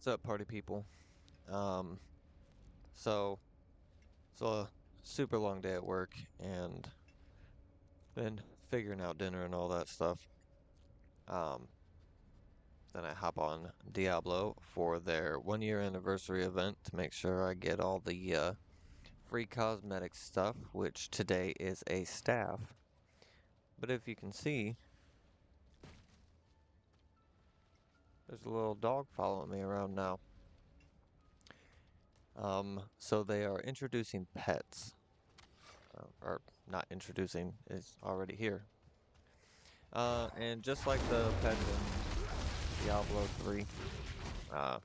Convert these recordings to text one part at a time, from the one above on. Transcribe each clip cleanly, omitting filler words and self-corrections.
What's up, party people? Um, so it's a super long day at work and been figuring out dinner and all that stuff. Um, then I hop on Diablo for their 1 year anniversary event to make sure I get all the free cosmetic stuff, which today is a staff. But if you can see, there's a little dog following me around now. So they are introducing pets, or not introducing, is already here. And just like the pet in Diablo 3, uh,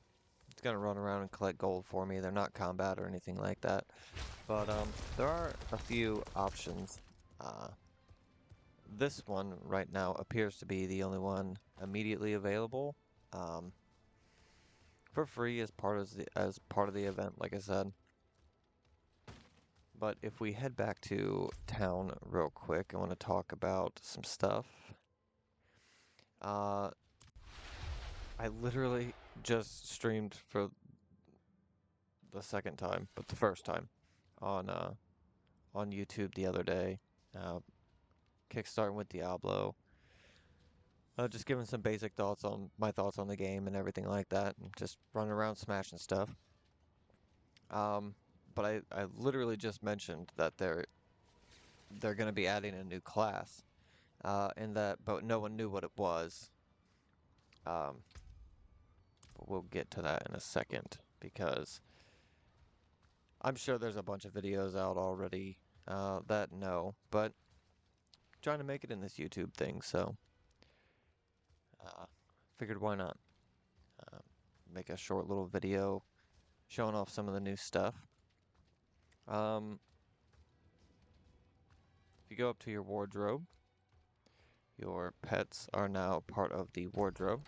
it's gonna run around and collect gold for me. They're not combat or anything like that. But there are a few options. Uh, this one right now appears to be the only one immediately available. Um, for free as part of the event, like I said. But if we head back to town real quick, I want to talk about some stuff. Uh, I literally just streamed for the second time, but the first time on on YouTube the other day. Uh, Kickstarting with Diablo. Just giving some basic thoughts on my thoughts on the game and everything like that, and just running around smashing stuff. Um, but I literally just mentioned that they're going to be adding a new class, but no one knew what it was. Um, but we'll get to that in a second because I'm sure there's a bunch of videos out already that know, but trying to make it in this YouTube thing, so uh, figured why not uh, make a short little video showing off some of the new stuff. Um, if you go up to your wardrobe, your pets are now part of the wardrobe.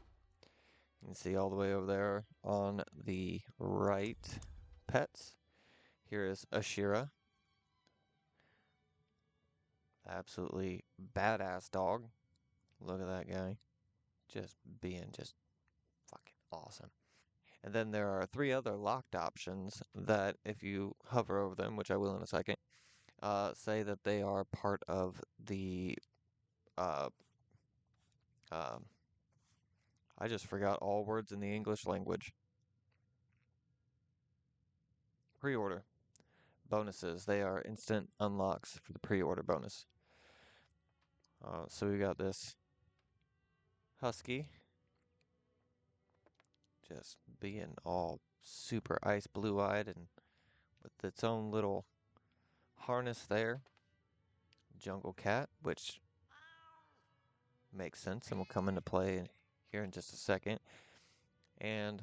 You can see all the way over there on the right, pets. Here is Ashira, absolutely badass dog. Look at that guy, just being just fucking awesome. And then there are three other locked options that, if you hover over them, which I will in a second, say that they are part of the. Uh, um, I just forgot all words in the English language. Pre-order bonuses. They are instant unlocks for the pre-order bonus. So we got this husky, just being all super ice blue-eyed and with its own little harness there. Jungle cat, which makes sense and will come into play here in just a second. And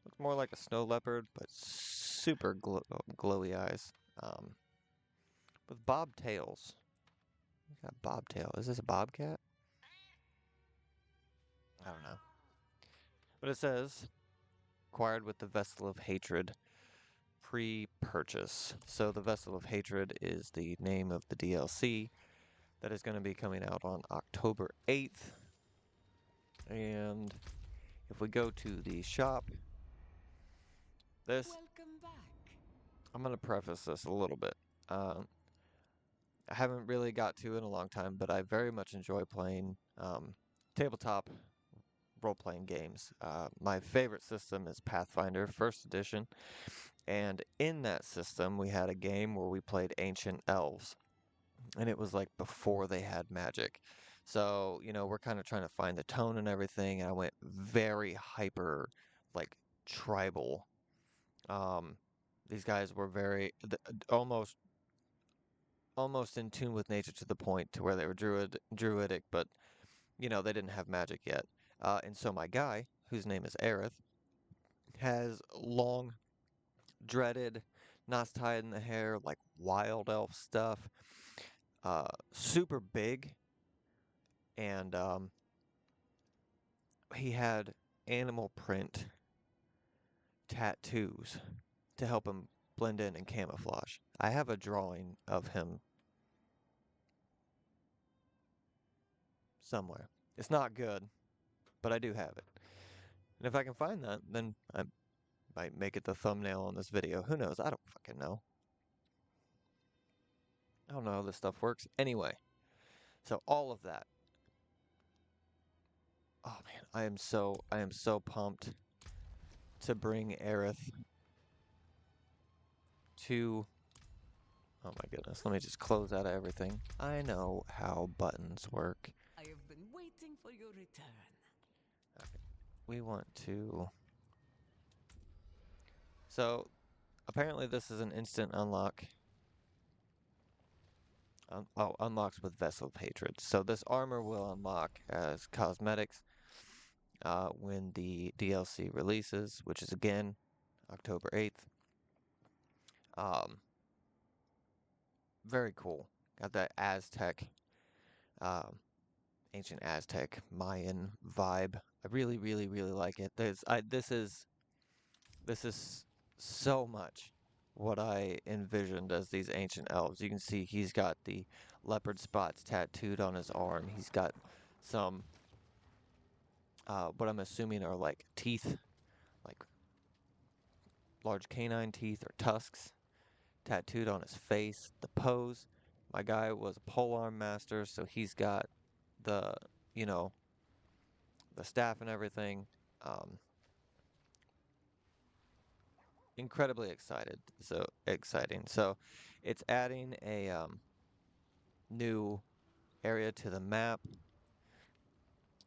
looks more like a snow leopard, but super glowy eyes. Um, with bobtails. We got bobtail. Is this a bobcat? I don't know. But it says acquired with the Vessel of Hatred pre-purchase. So the Vessel of Hatred is the name of the DLC that is going to be coming out on October 8th. And if we go to the shop, Welcome back. I'm going to preface this a little bit. Um, I haven't really got to in a long time, but I very much enjoy playing tabletop role-playing games. My favorite system is Pathfinder First Edition, and in that system we had a game where we played Ancient Elves, and it was like before they had magic. So, we're kind of trying to find the tone and everything, and I went very hyper, like tribal. Um, these guys were almost in tune with nature to the point to where they were druidic, but they didn't have magic yet. And so my guy, whose name is Aerith, has long, dreaded, knots tied in the hair, like wild elf stuff. Super big, and he had animal print tattoos to help him blend in and camouflage. I have a drawing of him somewhere. It's not good, but I do have it. And if I can find that, then I might make it the thumbnail on this video. Who knows? I don't fucking know. I don't know how this stuff works. Anyway, so all of that. Oh man, I am so pumped to bring Aerith to. Oh my goodness, let me just close out of everything. I know how buttons work. I have been waiting for your return. Okay. We want to. So apparently this is an instant unlock. Unlocks with Vessel of Hatred. So this armor will unlock as cosmetics when the DLC releases, which is again October 8th. Um, very cool. Got that Aztec, um, ancient Aztec Mayan vibe. I really, really, really like it. This is so much what I envisioned as these ancient elves. You can see he's got the leopard spots tattooed on his arm. He's got some what I'm assuming are like teeth, like large canine teeth or tusks tattooed on his face. The pose. My guy was a polearm master, so he's got the, you know, the staff and everything. Um, Incredibly excited. So exciting. So it's adding a new area to the map.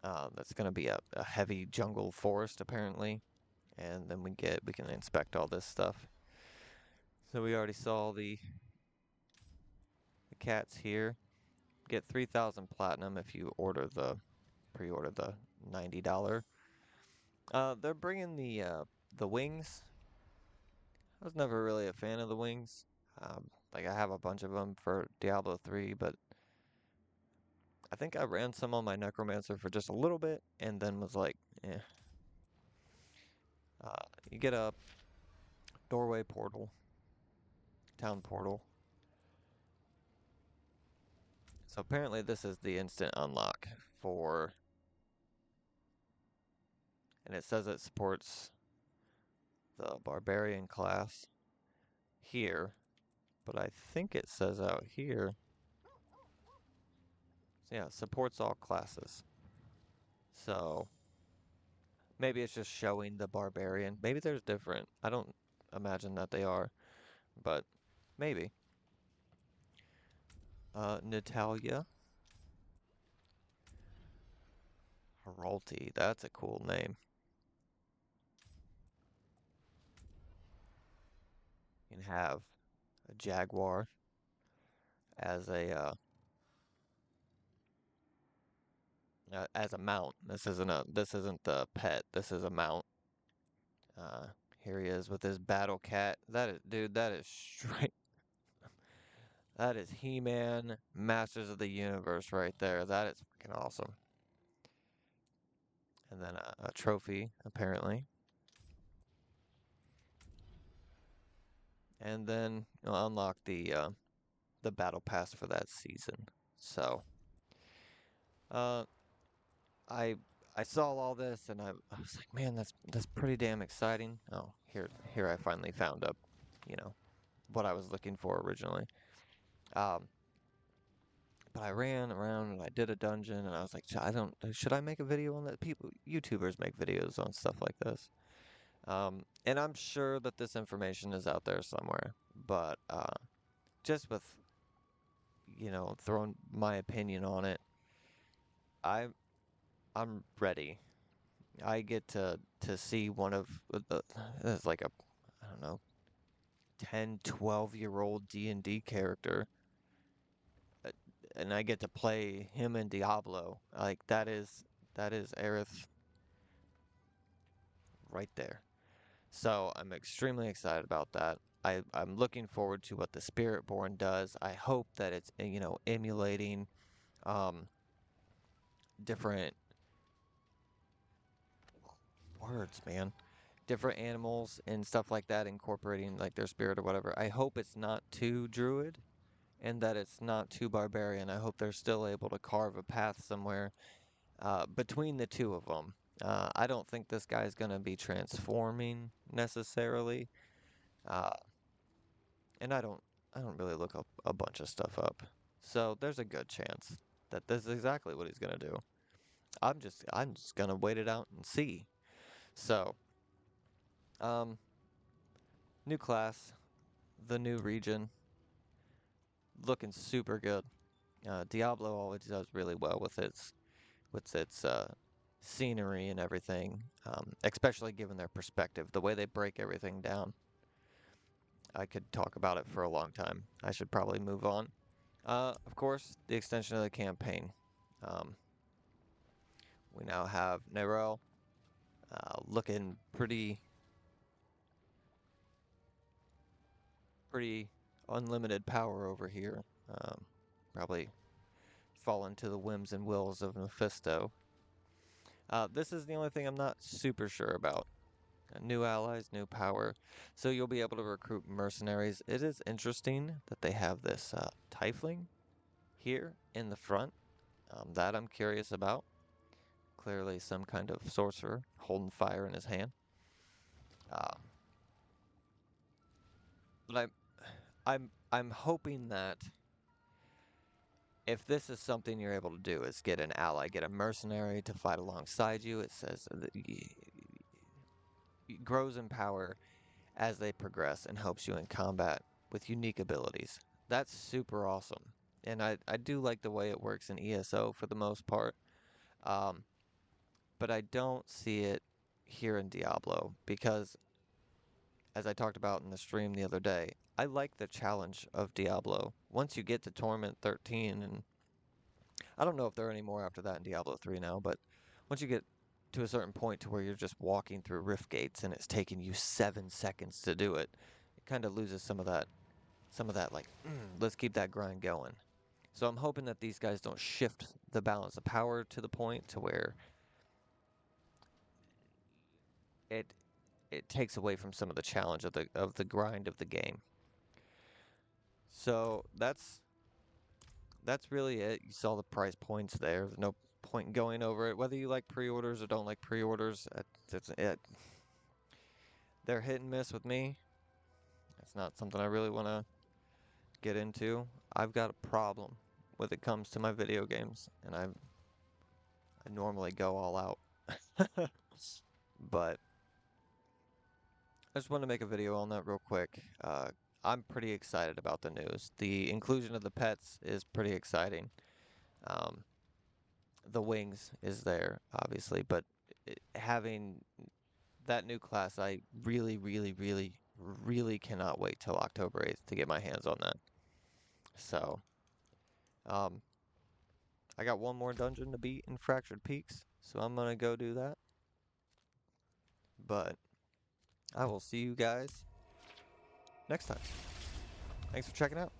That's going to be a heavy jungle forest apparently, and then we can inspect all this stuff. So we already saw the cats here. Get 3,000 platinum if you pre-order the $90. They're bringing the wings. I was never really a fan of the wings. Like I have a bunch of them for Diablo 3, but I think I ran some on my Necromancer for just a little bit and then was like, eh. You get a doorway portal, town portal. So apparently this is the instant unlock for, and it says it supports the barbarian class here, but I think it says out here, so yeah, supports all classes. So maybe it's just showing the barbarian. Maybe there's different. I don't imagine that they are, but maybe. Natalia Heralti. That's a cool name. You can have a jaguar as a mount. This isn't the pet. This is a mount. Uh, Here he is with his battle cat. That is, dude. That is straight. That is He-Man, Masters of the Universe right there. That is freaking awesome. And then a trophy apparently. And then you'll unlock the battle pass for that season. So, uh, I I saw all this and I was like, man, that's pretty damn exciting. Oh, here I finally found up, you know, what I was looking for originally. Um, but I ran around and I did a dungeon and I was like, should I make a video on that? People, YouTubers make videos on stuff like this. And I'm sure that this information is out there somewhere, but just with throwing my opinion on it, I I'm ready. I get to see one of the it's like a I don't know 10, 12-year-old D&D character, uh, and I get to play him in Diablo. Like that is Aerith right there. So I'm extremely excited about that. I'm looking forward to what the Spiritborn does. I hope that it's emulating um, different words, man. Different animals and stuff like that, incorporating like their spirit or whatever. I hope it's not too druid and that it's not too barbarian. I hope they're still able to carve a path somewhere between the two of them. I don't think this guy's gonna be transforming necessarily, uh, and I don't really look up a bunch of stuff up. So there's a good chance that this is exactly what he's gonna do. I'm just gonna wait it out and see. So, um, new class, the new region, looking super good. Diablo always does really well with its scenery and everything, especially given their perspective, the way they break everything down. I could talk about it for a long time. I should probably move on. Of course, the extension of the campaign. Um, we now have Nerel looking pretty unlimited power over here. Probably fallen to the whims and wills of Mephisto. This is the only thing I'm not super sure about. New allies, new power. So you'll be able to recruit mercenaries. It is interesting that they have this Tiefling here in the front. That I'm curious about. Clearly some kind of sorcerer holding fire in his hand. Uh, but I'm hoping that if this is something you're able to do, is get an ally, get a mercenary to fight alongside you. It says that it grows in power as they progress and helps you in combat with unique abilities. That's super awesome. And I do like the way it works in ESO for the most part. Um, but I don't see it here in Diablo because, as I talked about in the stream the other day, I like the challenge of Diablo. Once you get to Torment 13, and I don't know if there are any more after that in Diablo 3 now, but once you get to a certain point to where you're just walking through rift gates and it's taking you 7 seconds to do it, it kind of loses some of that like, let's keep that grind going. So I'm hoping that these guys don't shift the balance of power to the point to where it it takes away from some of the challenge of the grind of the game. So that's really it. You saw the price points there. There's no point in going over it. Whether you like pre-orders or don't like pre-orders, they're hit and miss with me. It's not something I really want to get into. I've got a problem when it comes to my video games, and I normally go all out. But I just want to make a video on that real quick. I'm pretty excited about the news. The inclusion of the pets is pretty exciting. Um, the wings is there, obviously, but having that new class, I really, really, really, really cannot wait till October 8th to get my hands on that. So, um, I got one more dungeon to beat in Fractured Peaks, so I'm gonna go do that. But I will see you guys next time. Thanks for checking out.